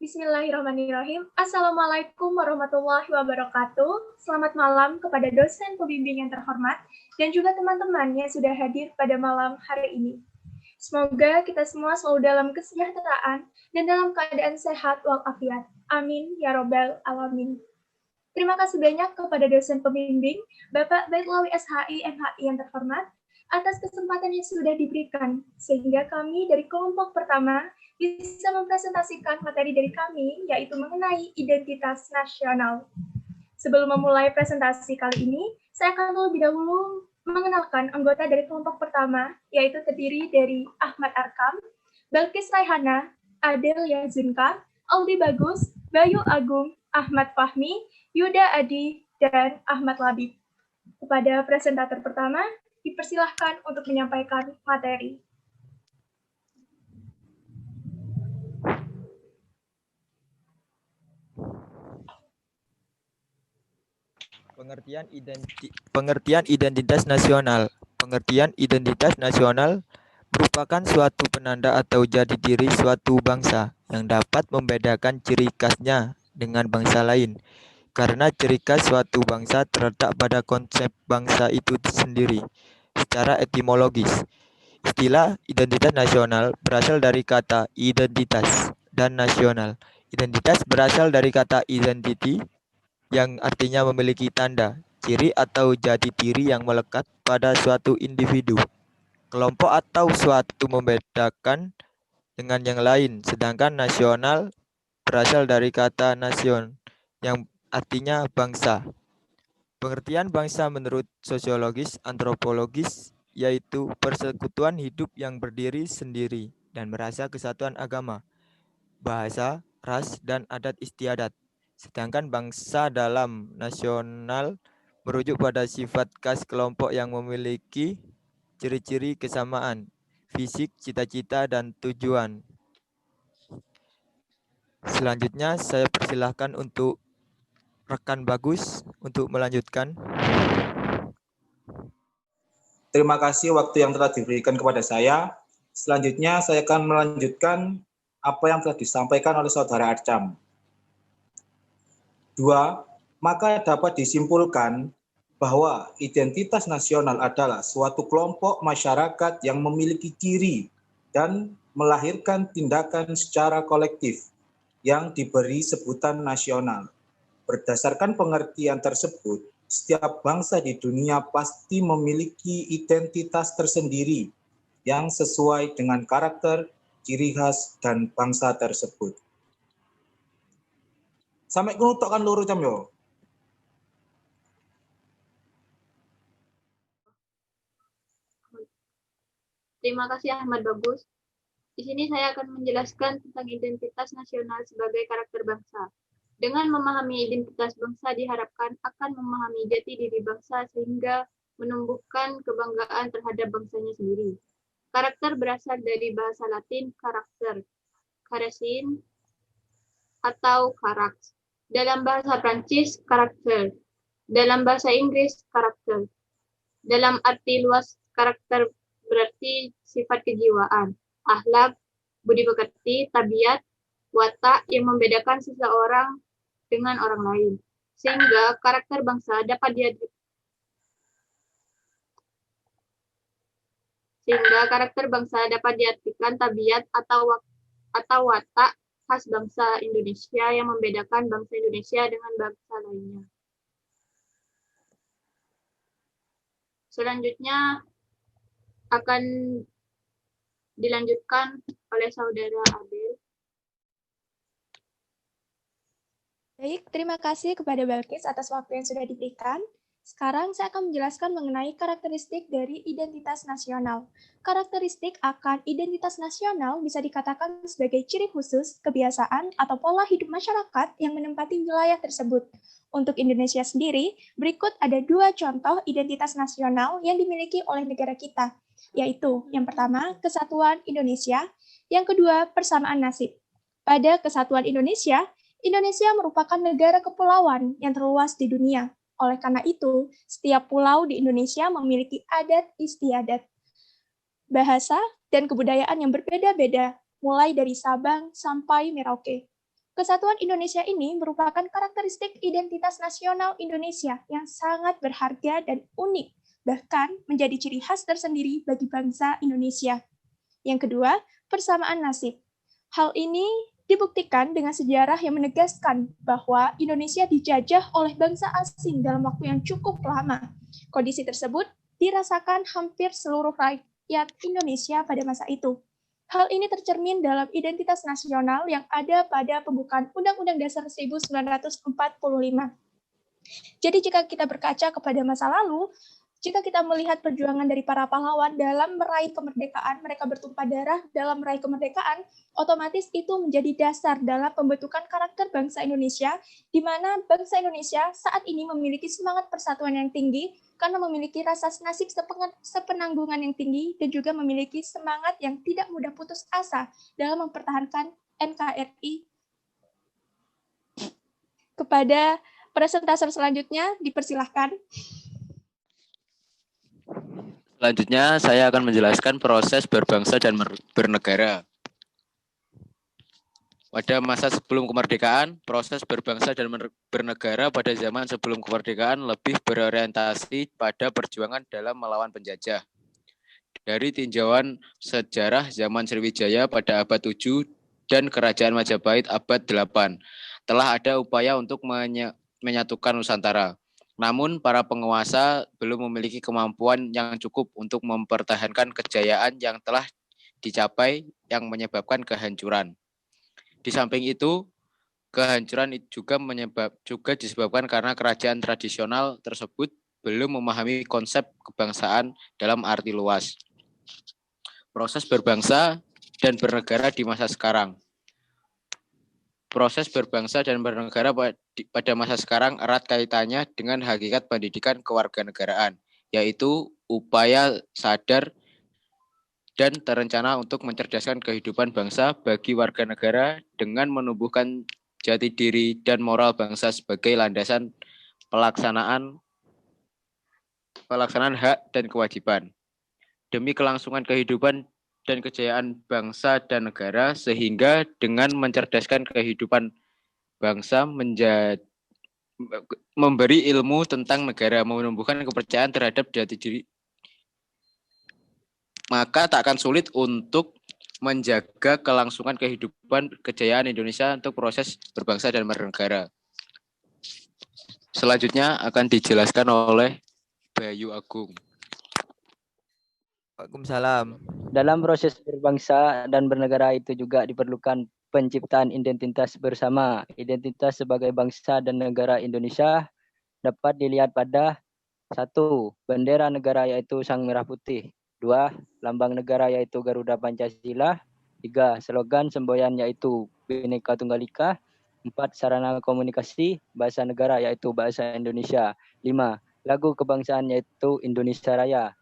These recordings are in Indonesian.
Bismillahirrahmanirrahim. Assalamualaikum warahmatullahi wabarakatuh. Selamat malam kepada dosen pembimbing yang terhormat dan juga teman-teman yang sudah hadir pada malam hari ini. Semoga kita semua selalu dalam kesejahteraan dan dalam keadaan sehat walafiat. Amin ya robbal alamin. Terima kasih banyak kepada dosen pembimbing, Bapak Baitlawi SHI MHI yang terhormat, atas kesempatan yang sudah diberikan, sehingga kami dari kelompok pertama bisa mempresentasikan materi dari kami, yaitu mengenai identitas nasional. Sebelum memulai presentasi kali ini, saya akan terlebih dahulu mengenalkan anggota dari kelompok pertama, yaitu terdiri dari Ahmad Arkam, Balkis Raihana, Adel Yazunka, Aldi Bagus, Bayu Agung, Ahmad Fahmi, Yuda Adi, dan Ahmad Labib. Kepada presentator pertama, dipersilahkan untuk menyampaikan materi. Pengertian identitas nasional. Pengertian identitas nasional merupakan suatu penanda atau jati diri suatu bangsa yang dapat membedakan ciri khasnya dengan bangsa lain. Karena ciri khas suatu bangsa terletak pada konsep bangsa itu sendiri. Secara etimologis, istilah identitas nasional berasal dari kata identitas dan nasional. Identitas berasal dari kata identity yang artinya memiliki tanda, ciri atau jati diri yang melekat pada suatu individu, kelompok atau suatu membedakan dengan yang lain. Sedangkan nasional berasal dari kata nation yang artinya bangsa. Pengertian bangsa menurut sosiologis antropologis yaitu persekutuan hidup yang berdiri sendiri dan merasa kesatuan agama, bahasa, ras, dan adat istiadat. Sedangkan bangsa dalam nasional merujuk pada sifat khas kelompok yang memiliki ciri-ciri kesamaan, fisik, cita-cita, dan tujuan. Selanjutnya saya persilahkan untuk rekan Bagus untuk melanjutkan. Terima kasih waktu yang telah diberikan kepada saya. Selanjutnya saya akan melanjutkan apa yang telah disampaikan oleh Saudara Arcam. 2. Maka dapat disimpulkan bahwa identitas nasional adalah suatu kelompok masyarakat yang memiliki ciri dan melahirkan tindakan secara kolektif yang diberi sebutan nasional. Berdasarkan pengertian tersebut, setiap bangsa di dunia pasti memiliki identitas tersendiri yang sesuai dengan karakter, ciri khas, dan bangsa tersebut. Sampai kunutok kan loro jam yo. Terima kasih Ahmad Bagus. Di sini saya akan menjelaskan tentang identitas nasional sebagai karakter bangsa. Dengan memahami identitas bangsa diharapkan akan memahami jati diri bangsa sehingga menumbuhkan kebanggaan terhadap bangsanya sendiri. Karakter berasal dari bahasa Latin karakter, karesin, atau karaks. Dalam bahasa Prancis, karakter. Dalam bahasa Inggris, karakter. Dalam arti luas, karakter berarti sifat kejiwaan, akhlak, budi pekerti, tabiat, watak yang membedakan seseorang dengan orang lain. Sehingga karakter bangsa dapat diartikan tabiat atau watak khas bangsa Indonesia yang membedakan bangsa Indonesia dengan bangsa lainnya. Selanjutnya akan dilanjutkan oleh Saudara Adel. Baik, terima kasih kepada Balkis atas waktu yang sudah diberikan. Sekarang saya akan menjelaskan mengenai karakteristik dari identitas nasional. Karakteristik akan identitas nasional bisa dikatakan sebagai ciri khusus, kebiasaan, atau pola hidup masyarakat yang menempati wilayah tersebut. Untuk Indonesia sendiri, berikut ada 2 contoh identitas nasional yang dimiliki oleh negara kita, yaitu yang pertama, Kesatuan Indonesia, yang kedua, persamaan nasib. Pada Kesatuan Indonesia, Indonesia merupakan negara kepulauan yang terluas di dunia. Oleh karena itu, setiap pulau di Indonesia memiliki adat istiadat, bahasa, dan kebudayaan yang berbeda-beda, mulai dari Sabang sampai Merauke. Kesatuan Indonesia ini merupakan karakteristik identitas nasional Indonesia yang sangat berharga dan unik, bahkan menjadi ciri khas tersendiri bagi bangsa Indonesia. Yang kedua, persamaan nasib. Hal ini dibuktikan dengan sejarah yang menegaskan bahwa Indonesia dijajah oleh bangsa asing dalam waktu yang cukup lama. Kondisi tersebut dirasakan hampir seluruh rakyat Indonesia pada masa itu. Hal ini tercermin dalam identitas nasional yang ada pada pembukaan Undang-Undang Dasar 1945. Jadi jika kita berkaca kepada masa lalu, jika kita melihat perjuangan dari para pahlawan dalam meraih kemerdekaan, mereka bertumpah darah dalam meraih kemerdekaan, otomatis itu menjadi dasar dalam pembentukan karakter bangsa Indonesia, di mana bangsa Indonesia saat ini memiliki semangat persatuan yang tinggi, karena memiliki rasa nasib sepenanggungan yang tinggi, dan juga memiliki semangat yang tidak mudah putus asa dalam mempertahankan NKRI. Kepada presentator selanjutnya, dipersilahkan. Selanjutnya, saya akan menjelaskan proses berbangsa dan bernegara. Pada masa sebelum kemerdekaan, proses berbangsa dan bernegara pada zaman sebelum kemerdekaan lebih berorientasi pada perjuangan dalam melawan penjajah. Dari tinjauan sejarah zaman Sriwijaya pada abad 7 dan Kerajaan Majapahit abad 8, telah ada upaya untuk menyatukan Nusantara. Namun, para penguasa belum memiliki kemampuan yang cukup untuk mempertahankan kejayaan yang telah dicapai yang menyebabkan kehancuran. Di samping itu, kehancuran juga disebabkan karena kerajaan tradisional tersebut belum memahami konsep kebangsaan dalam arti luas. Proses berbangsa dan bernegara di masa sekarang. Proses berbangsa dan bernegara pada masa sekarang erat kaitannya dengan hakikat pendidikan kewarganegaraan, yaitu upaya sadar dan terencana untuk mencerdaskan kehidupan bangsa bagi warga negara dengan menumbuhkan jati diri dan moral bangsa sebagai landasan pelaksanaan hak dan kewajiban. Demi kelangsungan kehidupan dan kejayaan bangsa dan negara, sehingga dengan mencerdaskan kehidupan bangsa memberi ilmu tentang negara, menumbuhkan kepercayaan terhadap jati diri, maka tak akan sulit untuk menjaga kelangsungan kehidupan kejayaan Indonesia untuk proses berbangsa dan bernegara. Selanjutnya akan dijelaskan oleh Bayu Agung. Waalaikumsalam. Dalam proses berbangsa dan bernegara itu juga diperlukan penciptaan identitas bersama. Identitas sebagai bangsa dan negara Indonesia dapat dilihat pada 1. Bendera negara yaitu Sang Merah Putih. 2. Lambang negara yaitu Garuda Pancasila. 3. Slogan semboyan yaitu Bhinneka Tunggal Ika. 4. Sarana komunikasi bahasa negara yaitu bahasa Indonesia. 5. Lagu kebangsaan yaitu Indonesia Raya.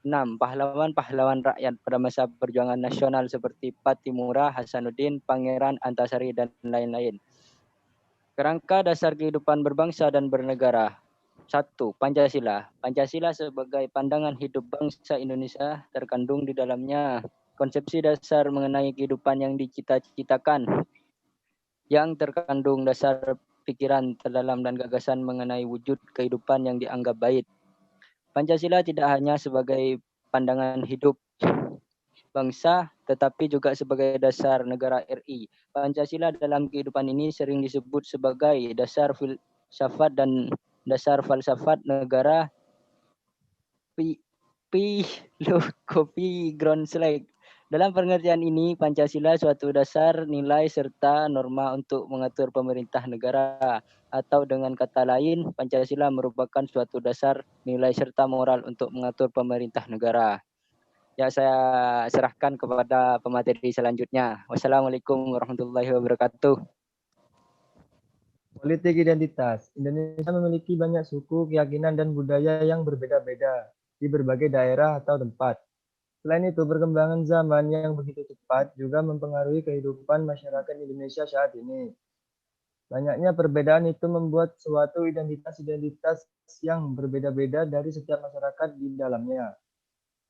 6. Pahlawan-pahlawan rakyat pada masa perjuangan nasional seperti Patimura, Hasanuddin, Pangeran Antasari, dan lain-lain. Kerangka dasar kehidupan berbangsa dan bernegara. 1. Pancasila. Pancasila sebagai pandangan hidup bangsa Indonesia terkandung di dalamnya konsepsi dasar mengenai kehidupan yang dicita-citakan, yang terkandung dasar pikiran terdalam dan gagasan mengenai wujud kehidupan yang dianggap baik. Pancasila tidak hanya sebagai pandangan hidup bangsa, tetapi juga sebagai dasar negara RI. Pancasila dalam kehidupan ini sering disebut sebagai dasar filsafat dan dasar falsafat negara Philosophy Groundslag. Dalam pengertian ini, Pancasila suatu dasar nilai serta norma untuk mengatur pemerintah negara. Atau dengan kata lain, Pancasila merupakan suatu dasar nilai serta moral untuk mengatur pemerintah negara. Ya, saya serahkan kepada pemateri selanjutnya. Wassalamualaikum warahmatullahi wabarakatuh. Politik identitas. Indonesia memiliki banyak suku, keyakinan, dan budaya yang berbeda-beda di berbagai daerah atau tempat. Selain itu, perkembangan zaman yang begitu cepat juga mempengaruhi kehidupan masyarakat Indonesia saat ini. Banyaknya perbedaan itu membuat suatu identitas-identitas yang berbeda-beda dari setiap masyarakat di dalamnya.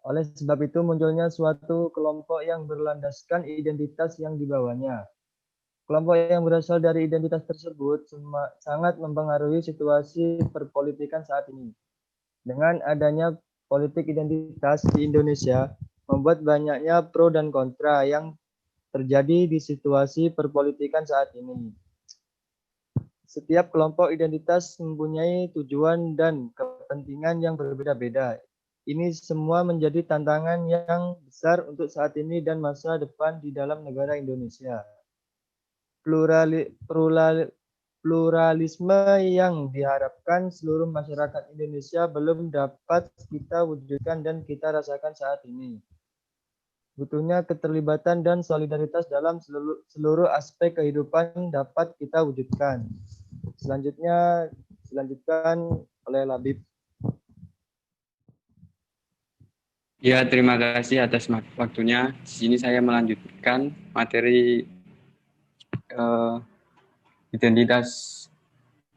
Oleh sebab itu, munculnya suatu kelompok yang berlandaskan identitas yang dibawanya. Kelompok yang berasal dari identitas tersebut sangat mempengaruhi situasi perpolitikan saat ini. Dengan adanya politik identitas di Indonesia, membuat banyaknya pro dan kontra yang terjadi di situasi perpolitikan saat ini. Setiap kelompok identitas mempunyai tujuan dan kepentingan yang berbeda-beda. Ini semua menjadi tantangan yang besar untuk saat ini dan masa depan di dalam negara Indonesia. Pluralisme yang diharapkan seluruh masyarakat Indonesia belum dapat kita wujudkan dan kita rasakan saat ini. Butuhnya keterlibatan dan solidaritas dalam seluruh aspek kehidupan dapat kita wujudkan. Dilanjutkan oleh Labib. Ya, terima kasih atas waktunya. Di sini saya melanjutkan materi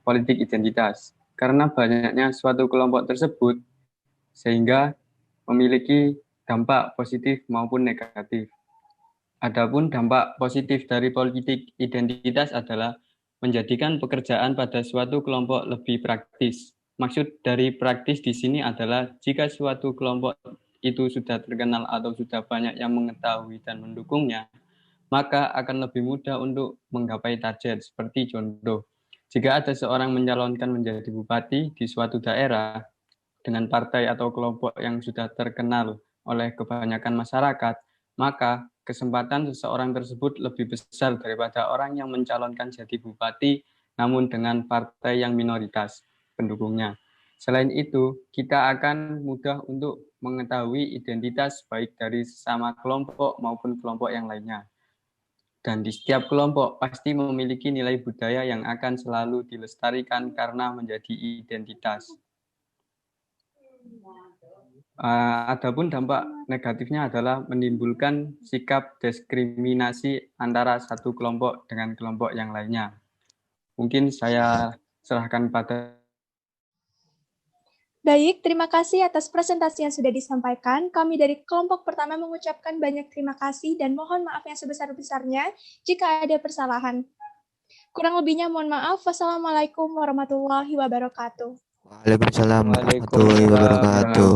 politik identitas. Karena banyaknya suatu kelompok tersebut, sehingga memiliki dampak positif maupun negatif. Adapun dampak positif dari politik identitas adalah menjadikan pekerjaan pada suatu kelompok lebih praktis. Maksud dari praktis di sini adalah jika suatu kelompok itu sudah terkenal atau sudah banyak yang mengetahui dan mendukungnya, maka akan lebih mudah untuk menggapai target. Seperti contoh, jika ada seorang mencalonkan menjadi bupati di suatu daerah dengan partai atau kelompok yang sudah terkenal oleh kebanyakan masyarakat, maka kesempatan seseorang tersebut lebih besar daripada orang yang mencalonkan jadi bupati namun dengan partai yang minoritas pendukungnya. Selain itu, kita akan mudah untuk mengetahui identitas baik dari sesama kelompok maupun kelompok yang lainnya. Dan di setiap kelompok pasti memiliki nilai budaya yang akan selalu dilestarikan karena menjadi identitas. Adapun dampak negatifnya adalah menimbulkan sikap diskriminasi antara satu kelompok dengan kelompok yang lainnya. Mungkin saya serahkan pada. Baik, terima kasih atas presentasi yang sudah disampaikan. Kami dari kelompok pertama mengucapkan banyak terima kasih dan mohon maaf yang sebesar-besarnya jika ada persalahan. Kurang lebihnya mohon maaf. Wassalamualaikum warahmatullahi wabarakatuh. Waalaikumsalam warahmatullahi wabarakatuh.